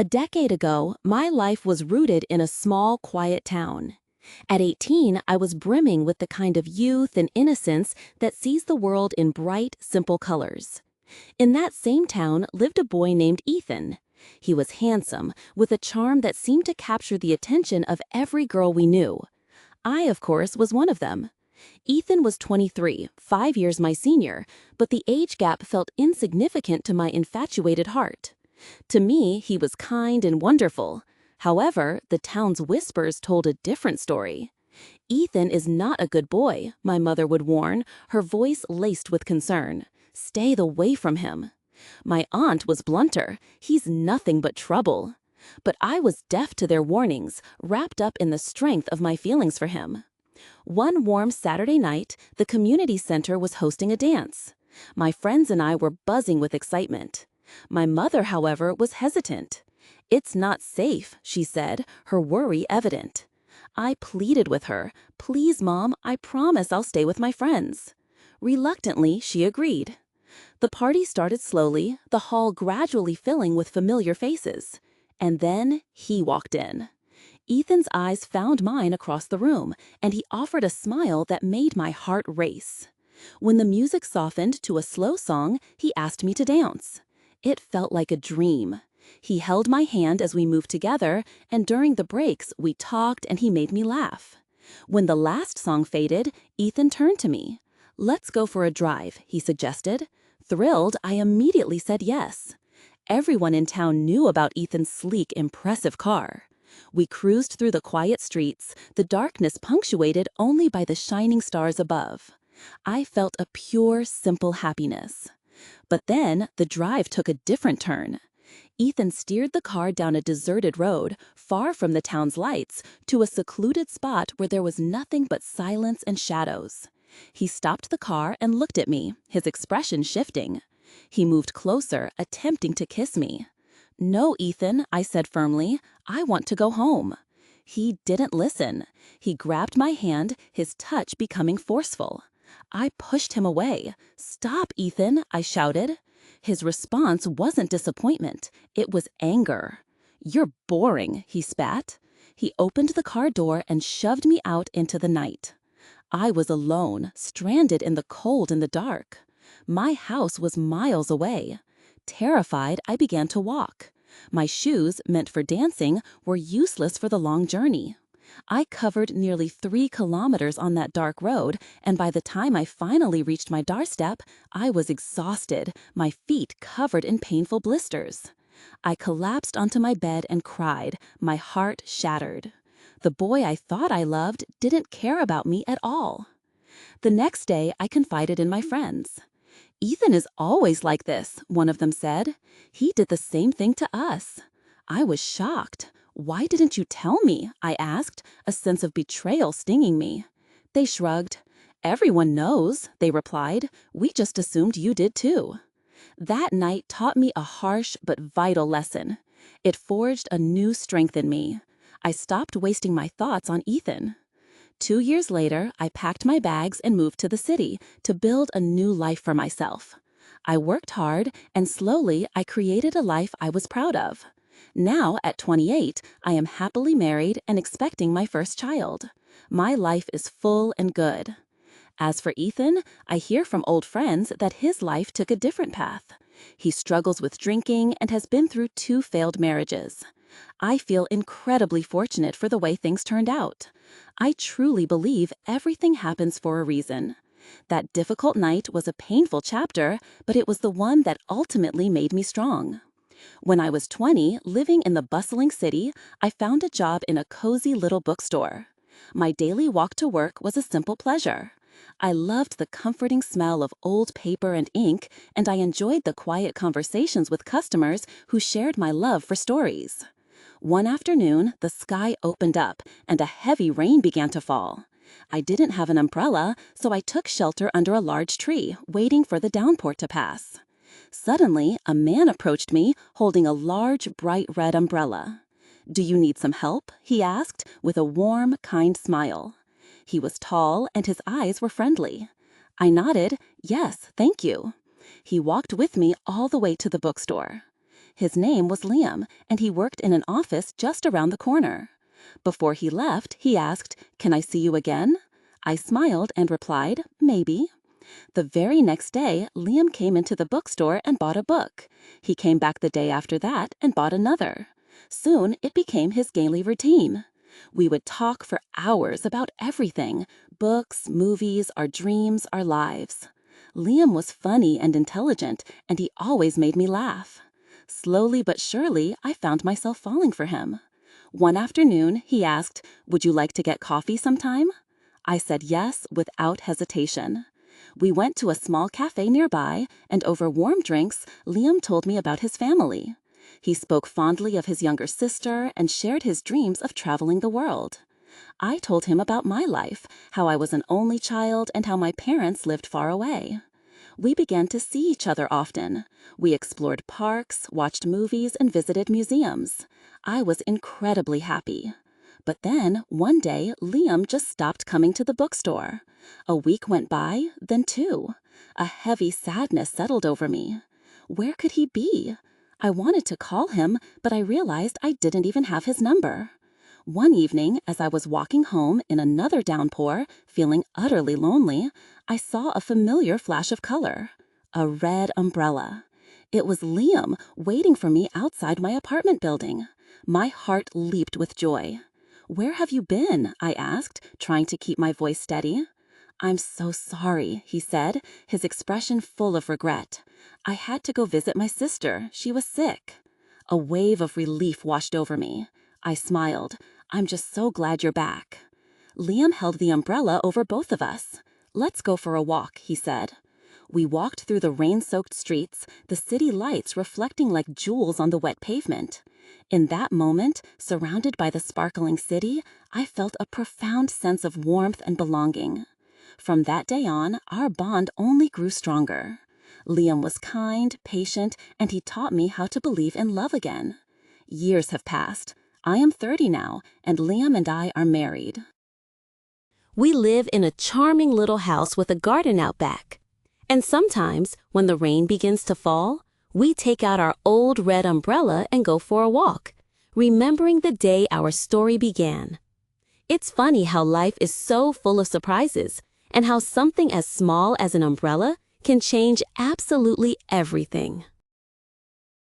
A decade ago, my life was rooted in a small, quiet town. At 18, I was brimming with the kind of youth and innocence that sees the world in bright, simple colors. In that same town lived a boy named Ethan. He was handsome, with a charm that seemed to capture the attention of every girl we knew. I, of course, was one of them. Ethan was 23, 5 years my senior, but the age gap felt insignificant to my infatuated heart. To me, he was kind and wonderful. However, the town's whispers told a different story. Ethan is not a good boy, my mother would warn, her voice laced with concern. Stay away from him. My aunt was blunter. He's nothing but trouble. But I was deaf to their warnings, wrapped up in the strength of my feelings for him. One warm Saturday night, the community center was hosting a dance. My friends and I were buzzing with excitement. My mother, however, was hesitant. "It's not safe," she said, her worry evident. I pleaded with her, "Please, Mom, I promise I'll stay with my friends." Reluctantly, she agreed. The party started slowly, the hall gradually filling with familiar faces. And then he walked in. Ethan's eyes found mine across the room, and he offered a smile that made my heart race. When the music softened to a slow song, he asked me to dance. It felt like a dream. He held my hand as we moved together, and during the breaks, we talked and he made me laugh. When the last song faded, Ethan turned to me. "Let's go for a drive," he suggested. Thrilled, I immediately said yes. Everyone in town knew about Ethan's sleek, impressive car. We cruised through the quiet streets, the darkness punctuated only by the shining stars above. I felt a pure, simple happiness. But then, the drive took a different turn. Ethan steered the car down a deserted road, far from the town's lights, to a secluded spot where there was nothing but silence and shadows. He stopped the car and looked at me, his expression shifting. He moved closer, attempting to kiss me. "No, Ethan," I said firmly, "I want to go home." He didn't listen. He grabbed my hand, his touch becoming forceful. I pushed him away. "Stop, Ethan," I shouted. His response wasn't disappointment. It was anger. "You're boring," he spat. He opened the car door and shoved me out into the night. I was alone, stranded in the cold and the dark. My house was miles away. Terrified, I began to walk. My shoes, meant for dancing, were useless for the long journey. I covered nearly 3 kilometers on that dark road, and by the time I finally reached my doorstep, I was exhausted, my feet covered in painful blisters. I collapsed onto my bed and cried, my heart shattered. The boy I thought I loved didn't care about me at all. The next day, I confided in my friends. "Ethan is always like this," one of them said. "He did the same thing to us." I was shocked. "Why didn't you tell me?" I asked, a sense of betrayal stinging me. They shrugged. "Everyone knows," they replied. "We just assumed you did too." That night taught me a harsh but vital lesson. It forged a new strength in me. I stopped wasting my thoughts on Ethan. 2 years later, I packed my bags and moved to the city to build a new life for myself. I worked hard, and slowly I created a life I was proud of. Now, at 28, I am happily married and expecting my first child. My life is full and good. As for Ethan, I hear from old friends that his life took a different path. He struggles with drinking and has been through 2 failed marriages. I feel incredibly fortunate for the way things turned out. I truly believe everything happens for a reason. That difficult night was a painful chapter, but it was the one that ultimately made me strong. When I was 20, living in the bustling city, I found a job in a cozy little bookstore. My daily walk to work was a simple pleasure. I loved the comforting smell of old paper and ink, and I enjoyed the quiet conversations with customers who shared my love for stories. One afternoon, the sky opened up, and a heavy rain began to fall. I didn't have an umbrella, so I took shelter under a large tree, waiting for the downpour to pass. Suddenly, a man approached me, holding a large, bright red umbrella. "Do you need some help?" he asked, with a warm, kind smile. He was tall, and his eyes were friendly. I nodded, "Yes, thank you." He walked with me all the way to the bookstore. His name was Liam, and he worked in an office just around the corner. Before he left, he asked, "Can I see you again?" I smiled and replied, "Maybe." The very next day, Liam came into the bookstore and bought a book. He came back the day after that and bought another. Soon, it became his daily routine. We would talk for hours about everything: books, movies, our dreams, our lives. Liam was funny and intelligent, and he always made me laugh. Slowly but surely, I found myself falling for him. One afternoon, he asked, "Would you like to get coffee sometime?" I said yes without hesitation. We went to a small cafe nearby, and over warm drinks, Liam told me about his family. He spoke fondly of his younger sister and shared his dreams of traveling the world. I told him about my life, how I was an only child and how my parents lived far away. We began to see each other often. We explored parks, watched movies, and visited museums. I was incredibly happy. But then, one day, Liam just stopped coming to the bookstore. A week went by, then two. A heavy sadness settled over me. Where could he be? I wanted to call him, but I realized I didn't even have his number. One evening, as I was walking home in another downpour, feeling utterly lonely, I saw a familiar flash of color. A red umbrella. It was Liam waiting for me outside my apartment building. My heart leaped with joy. "Where have you been?" I asked, trying to keep my voice steady. "I'm so sorry," he said, his expression full of regret. "I had to go visit my sister. She was sick." A wave of relief washed over me. I smiled. "I'm just so glad you're back." Liam held the umbrella over both of us. "Let's go for a walk," he said. We walked through the rain-soaked streets, the city lights reflecting like jewels on the wet pavement. In that moment, surrounded by the sparkling city, I felt a profound sense of warmth and belonging. From that day on, our bond only grew stronger. Liam was kind, patient, and he taught me how to believe in love again. Years have passed. I am 30 now, and Liam and I are married. We live in a charming little house with a garden out back. And sometimes, when the rain begins to fall, we take out our old red umbrella and go for a walk, remembering the day our story began. It's funny how life is so full of surprises, and how something as small as an umbrella can change absolutely everything.